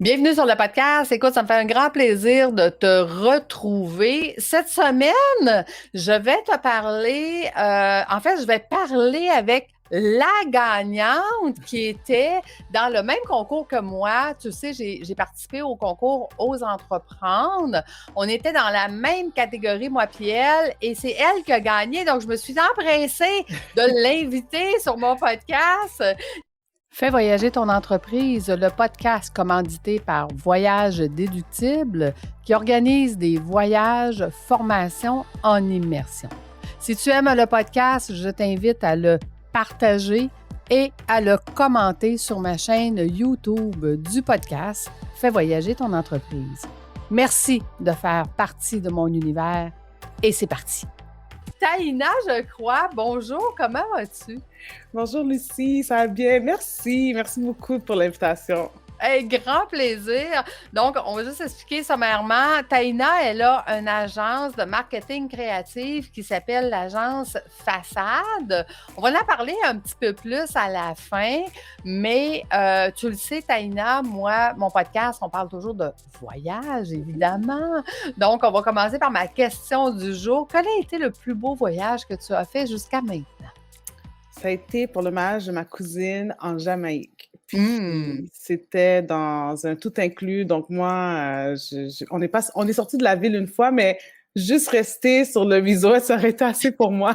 Bienvenue sur le podcast. Écoute, ça me fait un grand plaisir de te retrouver. Cette semaine, je vais te parler, je vais parler avec la gagnante qui était dans le même concours que moi. Tu sais, j'ai participé au concours Ose entreprendre. On était dans la même catégorie, moi puis elle, et c'est elle qui a gagné. Donc, je me suis empressée de l'inviter sur mon podcast. Fais voyager ton entreprise, le podcast commandité par Voyage Déductible qui organise des voyages, formations en immersion. Si tu aimes le podcast, je t'invite à le partager et à le commenter sur ma chaîne YouTube du podcast Fais voyager ton entreprise. Merci de faire partie de mon univers et c'est parti. Taïna, je crois. Bonjour, comment vas-tu? Bonjour Lucie, ça va bien? Merci beaucoup pour l'invitation. Hey, grand plaisir. Donc, on va juste expliquer sommairement. Taïna, elle a une agence de marketing créatif qui s'appelle l'agence Façade. On va en parler un petit peu plus à la fin, mais tu le sais, Taïna, moi, mon podcast, on parle toujours de voyage, évidemment. Donc, on va commencer par ma question du jour. Quel a été le plus beau voyage que tu as fait jusqu'à maintenant? Ça a été pour le mariage de ma cousine en Jamaïque. Puis c'était dans un tout inclus. Donc moi, on est sorti de la ville une fois, mais juste rester sur le resort, ça aurait été assez pour moi.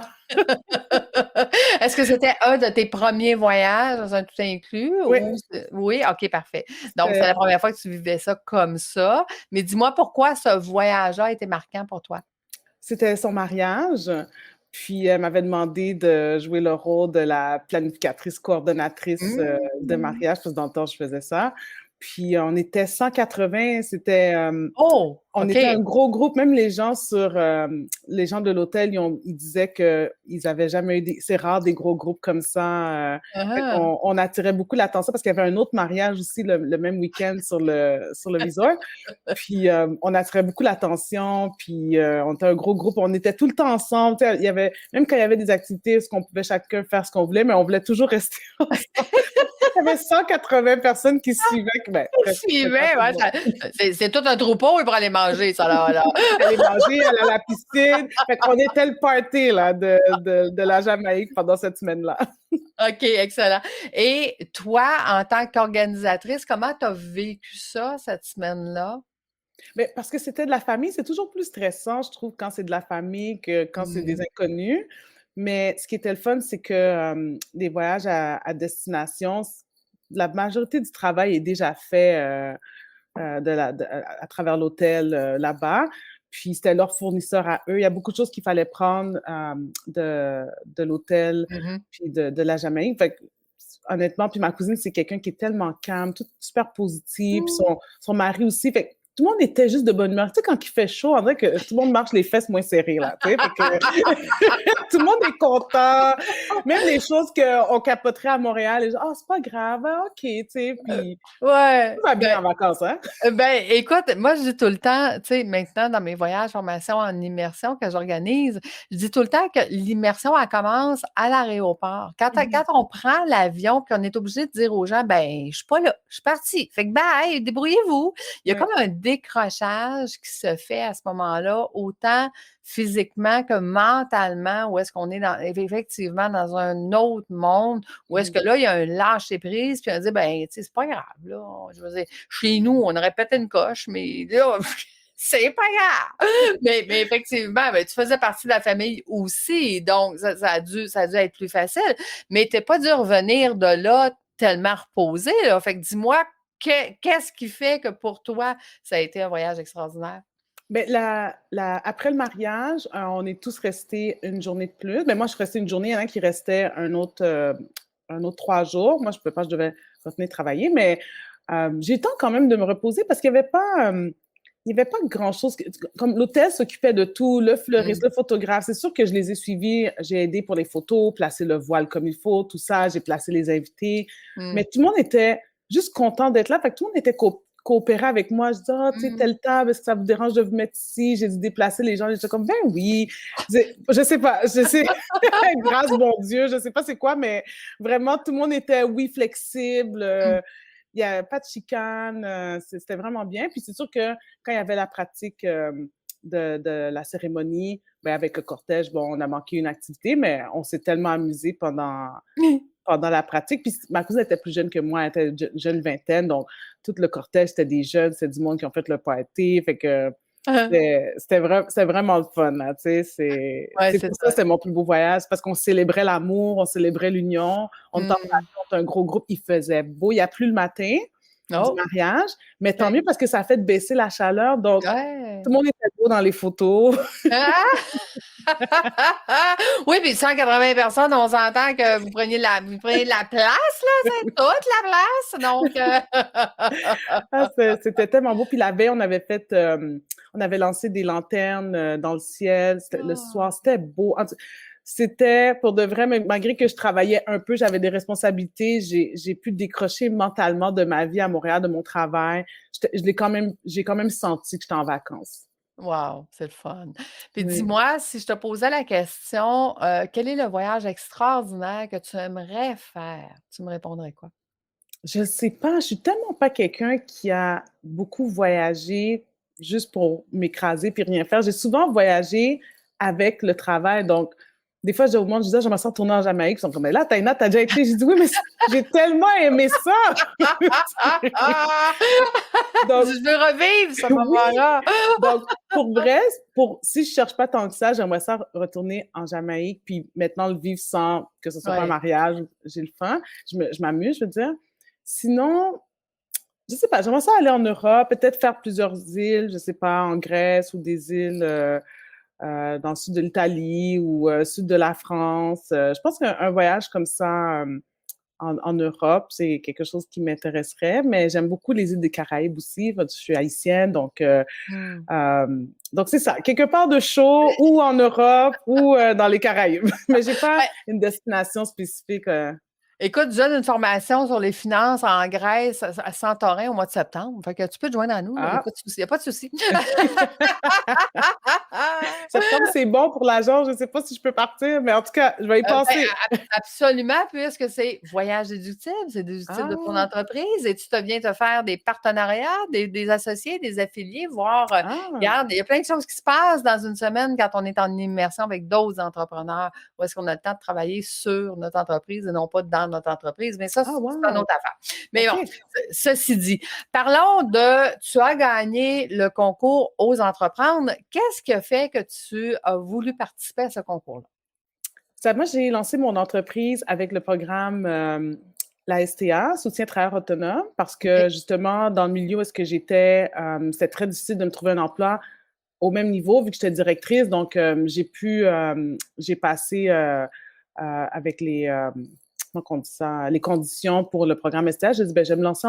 Est-ce que c'était un de tes premiers voyages dans un tout inclus? Oui. Oui, OK, parfait. Donc, c'est la première fois que tu vivais ça comme ça. Mais dis-moi, pourquoi ce voyage-là a été marquant pour toi? C'était son mariage. Puis, elle m'avait demandé de jouer le rôle de la planificatrice, coordonnatrice de mariage, parce que dans le temps, je faisais ça. Puis, on était 180, c'était... on était un gros groupe, même les gens les gens de l'hôtel, ils disaient qu'ils n'avaient jamais eu c'est rare des gros groupes comme ça. On attirait beaucoup l'attention parce qu'il y avait un autre mariage aussi le même week-end sur le resort. Puis on attirait beaucoup l'attention, puis on était un gros groupe, on était tout le temps ensemble. Il y avait, même quand il y avait des activités, qu'on pouvait chacun faire ce qu'on voulait, mais on voulait toujours rester ensemble. Il y avait 180 personnes qui suivaient. C'est tout un troupeau pour aller manger, ça, là. Aller manger, aller à la piscine. Fait qu'on était le party, là, de la Jamaïque pendant cette semaine-là. OK, excellent. Et toi, en tant qu'organisatrice, comment tu as vécu ça, cette semaine-là? Mais parce que c'était de la famille, c'est toujours plus stressant, je trouve, quand c'est de la famille que quand c'est des inconnus. Mais ce qui était le fun, c'est que les voyages à destination, la majorité du travail est déjà fait à travers l'hôtel là-bas. Puis c'était leur fournisseur à eux. Il y a beaucoup de choses qu'il fallait prendre de l'hôtel puis de la Jamaïque. Fait que, honnêtement, puis ma cousine, c'est quelqu'un qui est tellement calme, tout super positif. Puis son mari aussi. Fait que tout le monde était juste de bonne humeur. Tu sais, quand il fait chaud, on dirait que tout le monde marche les fesses moins serrées, là. Tu sais, fait que tout le monde est content. Même les choses qu'on capoterait à Montréal, les gens, c'est pas grave, OK, tu sais, puis ouais. tout va bien en vacances, hein? Ben, écoute, moi, je dis tout le temps, tu sais, maintenant, dans mes voyages, formations en immersion que j'organise, je dis tout le temps que l'immersion, elle commence à l'aéroport. Quand on prend l'avion, puis on est obligé de dire aux gens, ben, je suis pas là, je suis partie. Fait que, bye, débrouillez-vous. Il y a comme un décrochage qui se fait à ce moment-là, autant physiquement que mentalement, où est-ce qu'on est effectivement dans un autre monde, où est-ce que là, il y a un lâcher-prise, puis on dit, ben, tu sais, c'est pas grave, là. Je veux dire, chez nous, on aurait pété une coche, mais là, c'est pas grave. Mais effectivement, ben, tu faisais partie de la famille aussi, donc ça a dû être plus facile. Mais t'es pas dû revenir de là tellement reposé, là. Fait que dis-moi, qu'est-ce qui fait que pour toi, ça a été un voyage extraordinaire? Bien, après le mariage, on est tous restés une journée de plus. Mais moi, je suis restée une journée. Il y en a qui restaient un autre 3 jours. Moi, je ne pouvais pas, je devais retourner travailler. Mais j'ai eu le temps quand même de me reposer parce qu'il n'y avait pas... il n'y avait pas grand-chose. Comme l'hôtel s'occupait de tout, le fleuriste, le photographe. C'est sûr que je les ai suivis. J'ai aidé pour les photos, placer le voile comme il faut, tout ça. J'ai placé les invités. Mais tout le monde était juste content d'être là. Fait que tout le monde était coopérer avec moi. Je dis, tu sais, telle table, est-ce que ça vous dérange de vous mettre ici? J'ai dû déplacer les gens. J'étais comme, ben oui. Je sais pas, grâce bon Dieu, je sais pas c'est quoi, mais vraiment, tout le monde était, oui, flexible. il y a pas de chicane, c'était vraiment bien. Puis c'est sûr que quand il y avait la pratique, de la cérémonie, ben, avec le cortège, bon, on a manqué une activité, mais on s'est tellement amusés pendant la pratique. Puis ma cousine était plus jeune que moi, elle était jeune vingtaine, donc tout le cortège, c'était des jeunes, c'était du monde qui ont fait le party. Fait que c'était vraiment le fun, là, tu sais. Ouais, C'est c'est pour ça ça. que c'était mon plus beau voyage, parce qu'on célébrait l'amour, on célébrait l'union. On était en Mmh. famille, on était un gros groupe, il faisait beau. Il n'y a plus le matin du Oh, mariage, mais tant OK. mieux parce que ça a fait baisser la chaleur. Donc, Ouais. tout le monde était beau dans les photos. Ah! Oui, puis 180 personnes, on s'entend que vous preniez de la place, là, c'est toute la place, donc Ah, c'était tellement beau. Puis la veille, on avait lancé des lanternes dans le ciel. Le soir, Ah! c'était beau. C'était pour de vrai, malgré que je travaillais un peu, j'avais des responsabilités, j'ai pu décrocher mentalement de ma vie à Montréal, de mon travail. J'ai quand même senti que j'étais en vacances. Wow, c'est le fun. Puis Oui. dis-moi, si je te posais la question, quel est le voyage extraordinaire que tu aimerais faire? Tu me répondrais quoi? Je sais pas, je suis tellement pas quelqu'un qui a beaucoup voyagé juste pour m'écraser puis rien faire. J'ai souvent voyagé avec le travail, donc des fois, je dis au monde, je disais: «J'aimerais ça retourner en Jamaïque». Ils sont comme: «Mais là, Taïna, tu déjà été?» J'ai dit: «Oui, mais j'ai tellement aimé ça!» Je Donc veux revivre ce oui, moment-là. donc pour vrai, si je cherche pas tant que ça, j'aimerais ça retourner en Jamaïque puis maintenant le vivre sans que ce soit pas un Ouais. mariage. J'ai le fun, je m'amuse, je veux dire. Sinon, je sais pas, j'aimerais ça aller en Europe, peut-être faire plusieurs îles, je sais pas, en Grèce ou des îles dans le sud de l'Italie ou sud de la France. Je pense qu'un voyage comme ça en Europe, c'est quelque chose qui m'intéresserait, mais j'aime beaucoup les îles des Caraïbes aussi. Je suis haïtienne, Mmh. euh, donc c'est ça, quelque part de chaud ou en Europe ou dans les Caraïbes. Mais j'ai pas Ouais. une destination spécifique. Écoute, je donne une formation sur les finances en Grèce à Santorin au mois de septembre. Fait que tu peux te joindre à nous, il y a Ah, pas de souci, il y a pas de souci. septembre, c'est bon pour l'agent. Je sais pas si je peux partir, mais en tout cas, je vais y Ben, penser. absolument, puisque c'est voyage déductible, c'est déductible de ton Ah, entreprise et tu te viens te faire des partenariats, des associés, des affiliés, voir, ah, regarde, il y a plein de choses qui se passent dans une semaine quand on est en immersion avec d'autres entrepreneurs, où est-ce qu'on a le temps de travailler sur notre entreprise et non pas dans notre entreprise, mais ça, ah, c'est une wow. autre affaire. Mais bon, OK. ceci dit, parlons de, tu as gagné le concours Ose entreprendre. Qu'est-ce qui a fait que tu as voulu participer à ce concours-là? Ça, moi, j'ai lancé mon entreprise avec le programme la STA, Soutien travailleur autonome, parce que OK. justement, dans le milieu où est-ce que j'étais, c'était très difficile de me trouver un emploi au même niveau, vu que j'étais directrice. Donc, j'ai passé avec comment on dit ça, les conditions pour le programme STA. J'ai dit, ben, je vais me lancer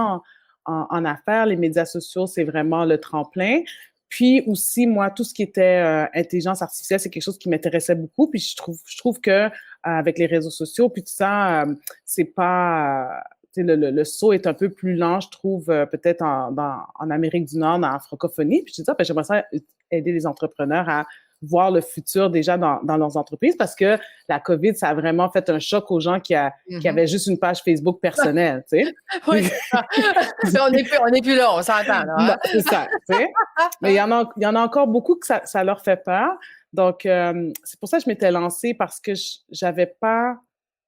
en affaires. Les médias sociaux, c'est vraiment le tremplin. Puis aussi, moi, tout ce qui était intelligence artificielle, c'est quelque chose qui m'intéressait beaucoup. Puis je trouve que avec les réseaux sociaux, puis tout ça, c'est pas le saut est un peu plus lent, je trouve, peut-être en Amérique du Nord, dans la francophonie. Puis je dis, ah, ben, j'aimerais ça aider les entrepreneurs à voir le futur déjà dans leurs entreprises parce que la COVID, ça a vraiment fait un choc aux gens qui Mhm. avaient juste une page Facebook personnelle, tu sais. Oui, c'est ça. On n'est plus là, on s'entend, Non, là, c'est ça, tu sais. Mais hein? il y en a encore beaucoup que ça leur fait peur. Donc, c'est pour ça que je m'étais lancée parce que j'avais pas,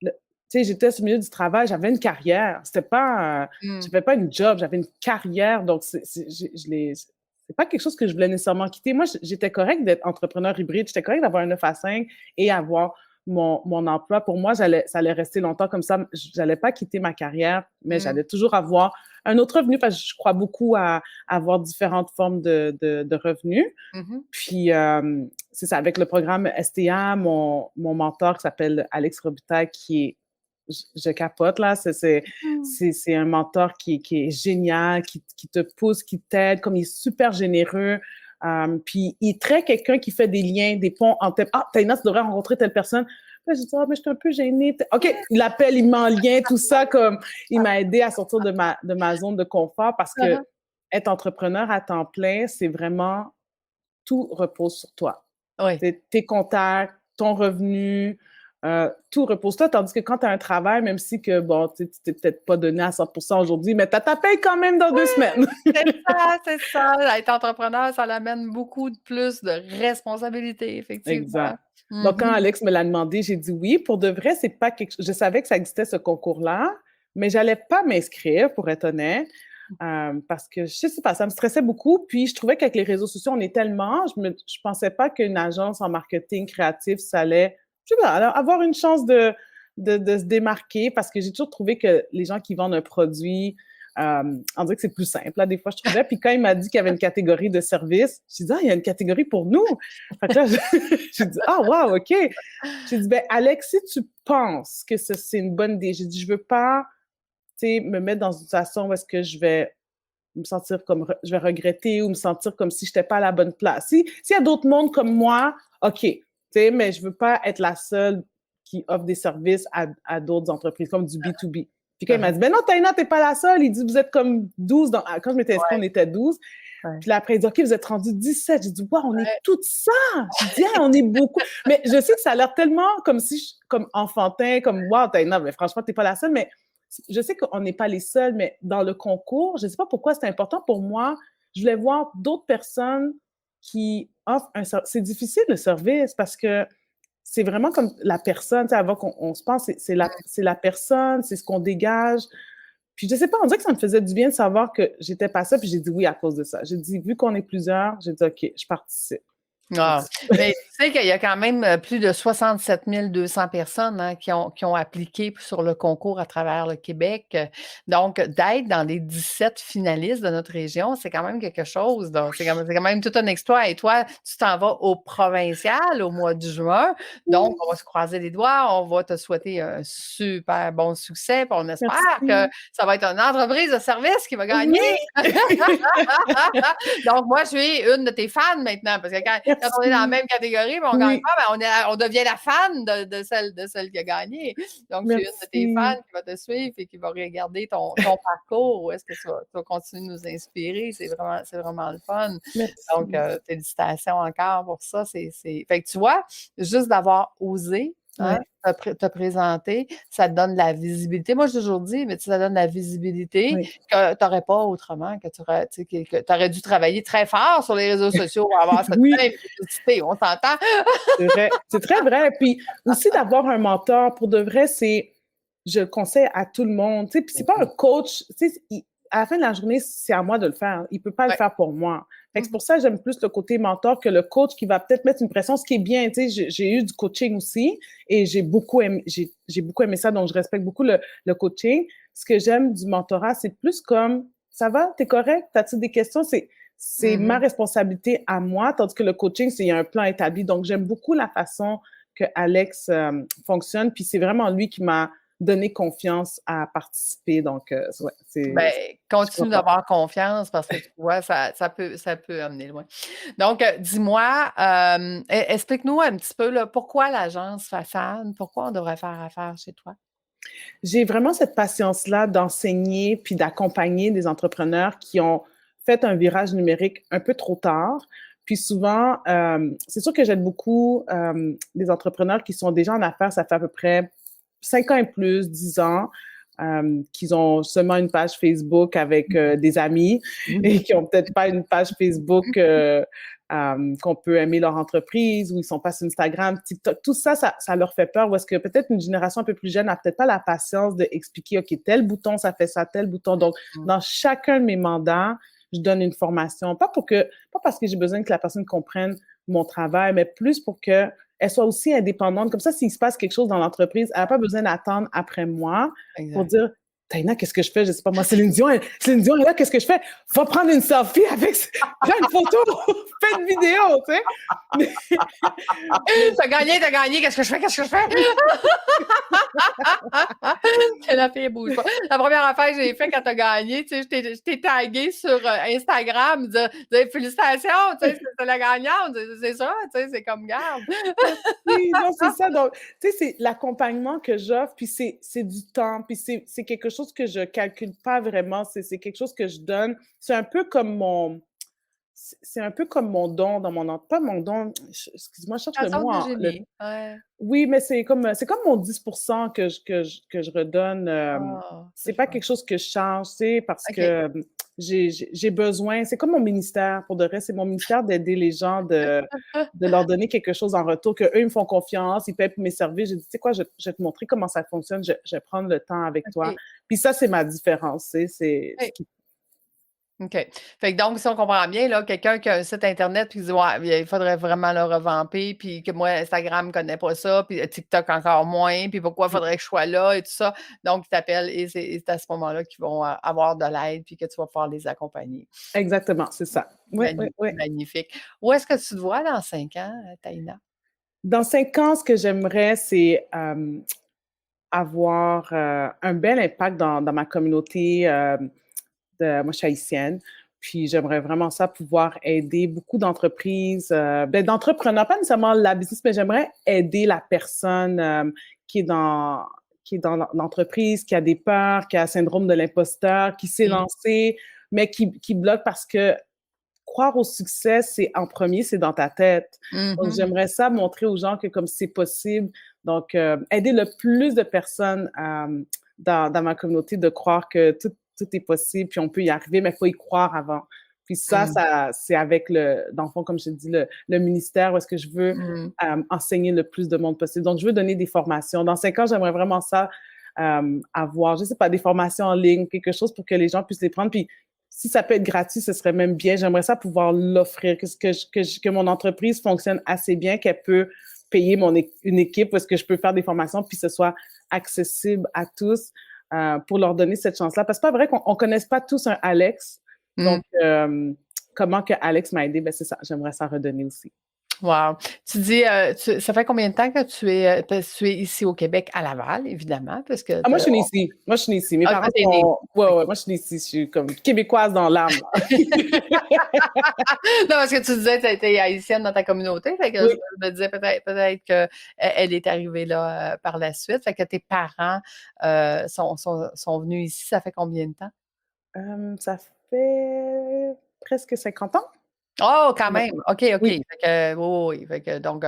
tu sais, j'étais sur le milieu du travail, j'avais une carrière. C'était pas, Mmh. j'avais pas une job, j'avais une carrière. Donc, c'est pas quelque chose que je voulais nécessairement quitter. Moi, j'étais correcte d'être entrepreneur hybride. J'étais correcte d'avoir un 9 à 5 et avoir mon emploi. Pour moi, ça allait rester longtemps comme ça. J'allais pas quitter ma carrière, mais Mmh. j'allais toujours avoir un autre revenu parce que je crois beaucoup à avoir différentes formes de revenus. Mmh. Puis, c'est ça, avec le programme STA, mon mentor qui s'appelle Alex Robitaille, qui est, je capote là, Mmh. c'est un mentor qui est génial, qui te pousse, qui t'aide, comme il est super généreux. Puis, il est très quelqu'un qui fait des liens, des ponts en tête. Ah, Taïna, tu devrais rencontrer telle personne. Là, je dis, ah, mais je suis un peu gênée. OK, il appelle, il met en lien, tout ça, comme il m'a aidé à sortir de ma zone de confort parce Ah que ah. être entrepreneur à temps plein, c'est vraiment tout repose sur toi. Oui. Tes contacts, ton revenu. tout repose-toi, tandis que quand tu as un travail, même si que, bon, tu t'es peut-être pas donné à 100% aujourd'hui, mais tu as ta paye quand même dans 2 semaines. C'est ça. Être entrepreneur, ça l'amène beaucoup de plus de responsabilités, effectivement. Exact. Donc, quand Alex me l'a demandé, j'ai dit oui. Pour de vrai, c'est pas quelque chose. Je savais que ça existait, ce concours-là, mais j'allais pas m'inscrire, pour être honnête, parce que je sais pas, ça me stressait beaucoup. Puis, je trouvais qu'avec les réseaux sociaux, on est tellement. Je pensais pas qu'une agence en marketing créatif, ça allait, je sais pas, avoir une chance de se démarquer, parce que j'ai toujours trouvé que les gens qui vendent un produit, on dirait que c'est plus simple, là, des fois, je trouvais. Puis quand il m'a dit qu'il y avait une catégorie de services, j'ai dit, ah, il y a une catégorie pour nous. Fait que là, j'ai dit, ah, wow, OK. J'ai dit, ben, Alex, si tu penses que c'est une bonne idée, j'ai dit, je veux pas, tu sais, me mettre dans une situation où est-ce que je vais me sentir comme, je vais regretter ou me sentir comme si je n'étais pas à la bonne place. S'il y a d'autres mondes comme moi, OK, tu sais, mais je veux pas être la seule qui offre des services à d'autres entreprises, comme du B2B. Puis quand il m'a dit, ben non, Taina, t'es pas la seule. Il dit, vous êtes comme 12. Quand je m'étais inscrite, on était 12. Puis là, après, il dit, OK, vous êtes rendus 17. J'ai dit, wow, on est toutes ça. J'ai dit, ah, on est beaucoup. Mais je sais que ça a l'air tellement comme si, comme enfantin, comme, wow, Taina, mais franchement, t'es pas la seule. Mais je sais qu'on n'est pas les seuls, mais dans le concours, je ne sais pas pourquoi c'est important pour moi. Je voulais voir d'autres personnes qui offrent un service. C'est difficile, le service, parce que c'est vraiment comme la personne, tu sais, avant qu'on se pense, c'est la personne, c'est ce qu'on dégage. Puis je sais pas, on dirait que ça me faisait du bien de savoir que j'étais pas ça, puis j'ai dit oui à cause de ça. J'ai dit, vu qu'on est plusieurs, j'ai dit OK, je participe. Ah, mais tu sais qu'il y a quand même plus de 67 200 personnes qui ont appliqué sur le concours à travers le Québec. Donc, d'être dans les 17 finalistes de notre région, c'est quand même quelque chose. Donc, c'est quand même tout un exploit. Et toi, tu t'en vas au provincial au mois de juin. Donc, on va se croiser les doigts. On va te souhaiter un super bon succès. Puis on espère que ça va être une entreprise de service qui va gagner. Oui. Donc, moi, je suis une de tes fans maintenant parce que quand on est dans la même catégorie, mais on ne gagne pas, mais on devient la fan de celle qui a gagné. Donc, je suis une de tes fans qui va te suivre et qui va regarder ton parcours. Où est-ce que tu vas continuer de nous inspirer? C'est vraiment le fun. Merci. Donc, félicitations encore pour ça. Fait que tu vois, juste d'avoir osé te présenter, ça te donne de la visibilité. Moi, j'ai toujours dit, mais ça donne de la visibilité que tu n'aurais pas autrement, que tu aurais dû travailler très fort sur les réseaux sociaux pour avoir cette même visibilité. On s'entend? C'est vrai. C'est très vrai. Puis aussi d'avoir un mentor, pour de vrai, je le conseille à tout le monde. Puis c'est pas un coach. À la fin de la journée, c'est à moi de le faire. Il peut pas le faire pour moi. Fait que c'est pour ça que j'aime plus le côté mentor que le coach qui va peut-être mettre une pression, ce qui est bien. J'ai eu du coaching aussi et j'ai beaucoup aimé ça, donc je respecte beaucoup le coaching. Ce que j'aime du mentorat, c'est plus comme, ça va, t'es correct, t'as-tu des questions? C'est ma responsabilité à moi, tandis que le coaching, il y a un plan établi. Donc, j'aime beaucoup la façon que Alex fonctionne, puis c'est vraiment lui qui m'a donner confiance à participer. Donc, continue d'avoir confiance parce que tu vois, ça peut amener loin. Donc, dis-moi, explique-nous un petit peu là, pourquoi l'agence Façade, pourquoi on devrait faire affaire chez toi? J'ai vraiment cette patience-là d'enseigner puis d'accompagner des entrepreneurs qui ont fait un virage numérique un peu trop tard. Puis souvent, c'est sûr que j'aide beaucoup des entrepreneurs qui sont déjà en affaires, ça fait à peu près 5 ans et plus, 10 ans, qu'ils ont seulement une page Facebook avec des amis et qui ont peut-être pas une page Facebook qu'on peut aimer leur entreprise ou ils sont pas sur Instagram, TikTok. Tout ça, ça leur fait peur. Ou est-ce que peut-être une génération un peu plus jeune n'a peut-être pas la patience d'expliquer, OK, tel bouton, ça fait ça, tel bouton. Donc, dans chacun de mes mandats, je donne une formation. Pas parce que j'ai besoin que la personne comprenne mon travail, mais plus pour que elle soit aussi indépendante. Comme ça, s'il se passe quelque chose dans l'entreprise, elle n'a pas besoin d'attendre après moi pour dire « Taina, qu'est-ce que je fais? Je ne sais pas moi. Céline Dion est là, qu'est-ce que je fais? Va prendre une selfie avec... Prends une photo, fais une vidéo, tu sais. » T'as gagné, qu'est-ce que je fais? La fille bouge pas. La première affaire que j'ai fait quand t'as gagné, tu sais, je t'ai tagué sur Instagram, dire félicitations, tu sais, c'est la gagnante, c'est ça, tu sais, c'est comme garde. Oui, non, c'est ça. Donc, tu sais, c'est l'accompagnement que j'offre, puis c'est du temps, puis c'est quelque chose que je calcule pas vraiment, c'est quelque chose que je donne. C'est un peu comme c'est un peu comme mon don dans mon en pas mon don, excuse-moi, je cherche Un le centre mot de en le génie, ouais. oui, mais c'est comme mon 10% que je redonne, Ah, c'est c'est le pas fun. quelque chose que je charge, tu sais, parce que, OK. j'ai besoin c'est comme mon ministère, pour de vrai, c'est mon ministère d'aider les gens, de leur donner quelque chose en retour, qu'eux, ils me font confiance, ils paient pour mes services. J'ai dit: «Tu sais quoi? Je vais te montrer comment ça fonctionne, je vais prendre le temps avec toi». OK. Puis ça, c'est ma différence, tu sais, c'est ce OK. qui OK. Fait que donc, si on comprend bien, là, quelqu'un qui a un site internet puis qui dit: «Ouais, il faudrait vraiment le revamper, puis que moi, Instagram, je connais pas ça, puis TikTok encore moins, puis pourquoi il faudrait que je sois là et tout ça». Donc, ils t'appellent et c'est à ce moment-là qu'ils vont avoir de l'aide puis que tu vas pouvoir les accompagner. exactement, c'est ça. Oui, oui, oui. Magnifique. Où est-ce que tu te vois dans 5 ans, Taïna? Dans 5 ans, ce que j'aimerais, c'est, avoir, un bel impact dans ma communauté, moi, je suis haïtienne, puis j'aimerais vraiment ça pouvoir aider beaucoup d'entreprises, d'entrepreneurs, pas nécessairement la business, mais j'aimerais aider la personne, qui est dans l'entreprise, qui a des peurs, qui a le syndrome de l'imposteur, qui s'est Mmh. lancé, mais qui bloque parce que croire au succès, c'est en premier, c'est dans ta tête. Donc, Mmh. j'aimerais ça montrer aux gens que comme c'est possible. Donc, aider le plus de personnes dans ma communauté de croire que tout est possible, puis on peut y arriver, mais il faut y croire avant. Puis Mmh. ça c'est avec dans le fond, comme je te dis, le ministère où est-ce que je veux Mmh. enseigner le plus de monde possible. Donc, je veux donner des formations. Dans 5 ans, j'aimerais vraiment ça, avoir, je sais pas, des formations en ligne, quelque chose pour que les gens puissent les prendre. Puis si ça peut être gratuit, ce serait même bien. J'aimerais ça pouvoir l'offrir, que mon entreprise fonctionne assez bien qu'elle peut payer une équipe où est-ce que je peux faire des formations puis que ce soit accessible à tous pour leur donner cette chance-là. Parce que c'est pas vrai qu'on ne connaisse pas tous un Alex. Mmh. Donc, comment que Alex m'a aidé? Ben, c'est ça. J'aimerais ça redonner aussi. Wow! Tu dis, ça fait combien de temps que parce que tu es ici au Québec, à Laval, évidemment, parce que Ah, moi, tu je suis née ici. Moi, je suis née ici. Mes ah, parents toi, tu es née sont. Ouais, OK. ouais, moi, je suis née ici. Je suis comme québécoise dans l'âme. Non, parce que tu disais que tu étais haïtienne dans ta communauté, fait que je Oui. me disais peut-être qu'elle elle est arrivée là, par la suite. Fait que tes parents, sont venus ici, ça fait combien de temps? Ça fait presque 50 ans. Oh, quand Ouais. même! OK, OK. Oui. Fait que oui, oui, oui. Fait que donc,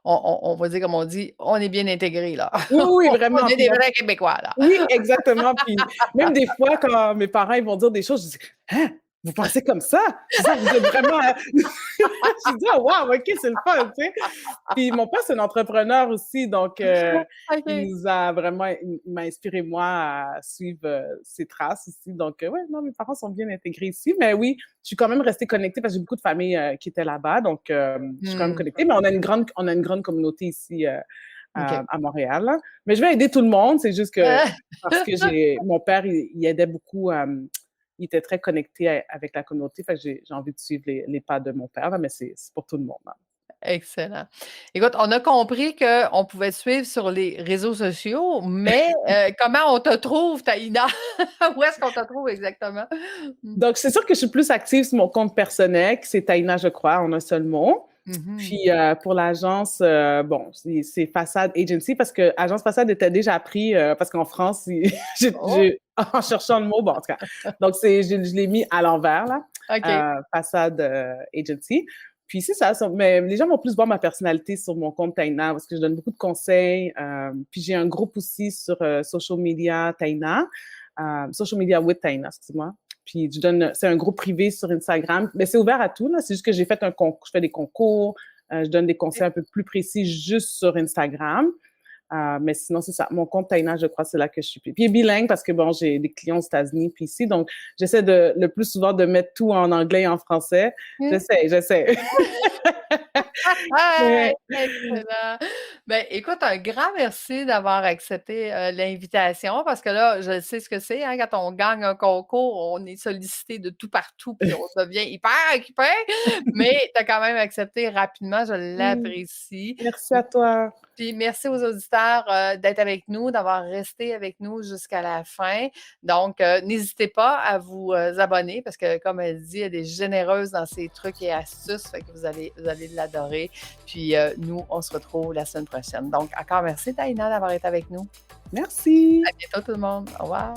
on va dire comme on dit, on est bien intégrés là. Oui, oui, On vraiment. est Puis des vrais Québécois là. oui, exactement. Puis même des fois, quand mes parents ils vont dire des choses, je dis: «Hein? Vous pensez comme ça? C'est ça? Vous êtes vraiment» je dis: «Ah waouh, OK, c'est le fun», tu sais? Puis mon père, c'est un entrepreneur aussi, donc OK. il m'a inspiré moi à suivre, ses traces aussi. Donc ouais, non, mes parents sont bien intégrés ici. Mais oui, je suis quand même restée connectée parce que j'ai beaucoup de familles, qui étaient là-bas, donc je suis quand même Mmh. connectée. Mais on a une grande communauté ici, OK. à Montréal, là. Mais je vais aider tout le monde, c'est juste que parce que j'ai mon père, il aidait beaucoup, il était très connecté avec la communauté, fait que j'ai envie de suivre les pas de mon père, là, mais c'est pour tout le monde, là. Excellent. Écoute, on a compris qu'on pouvait te suivre sur les réseaux sociaux, mais comment on te trouve, Taïna? Où est-ce qu'on te trouve exactement? Mmh. Donc c'est sûr que je suis plus active sur mon compte personnel, qui c'est Taïna Je crois, en un seul mot. Mmh. Puis, pour l'agence, bon, c'est Façade Agency parce que Agence Façade était déjà pris, parce qu'en France, il Oh! en cherchant le mot, bon, en tout cas, donc je l'ai mis à l'envers là, OK. Façade, Agency. Puis c'est ça, mais les gens vont plus voir ma personnalité sur mon compte Taina parce que je donne beaucoup de conseils, puis j'ai un groupe aussi sur, Social Media Taina, Social Media with Taina, excuse-moi. Puis c'est un groupe privé sur Instagram, mais c'est ouvert à tout, là. C'est juste que je fais des concours, je donne des conseils un peu plus précis juste sur Instagram. Mais sinon, c'est ça. Mon compte Taina, je crois, c'est là que je suis. Puis il est bilingue parce que bon, j'ai des clients aux États-Unis puis ici, donc j'essaie le plus souvent de mettre tout en anglais et en français. J'essaie. Ah! Mais Excellent. Ben, écoute, un grand merci d'avoir accepté, l'invitation parce que là, je sais ce que c'est, hein, quand on gagne un concours, on est sollicité de tout partout puis on devient hyper occupé, mais tu as quand même accepté rapidement, je oui, l'apprécie. merci à toi. Puis merci aux auditeurs, d'être avec nous, d'avoir resté avec nous jusqu'à la fin. Donc, n'hésitez pas à vous, abonner parce que comme elle dit, elle est généreuse dans ses trucs et astuces, fait que vous allez l'adorer. Puis, nous, on se retrouve la semaine prochaine. Donc encore merci Taïna d'avoir été avec nous. Merci. À bientôt tout le monde. Au revoir.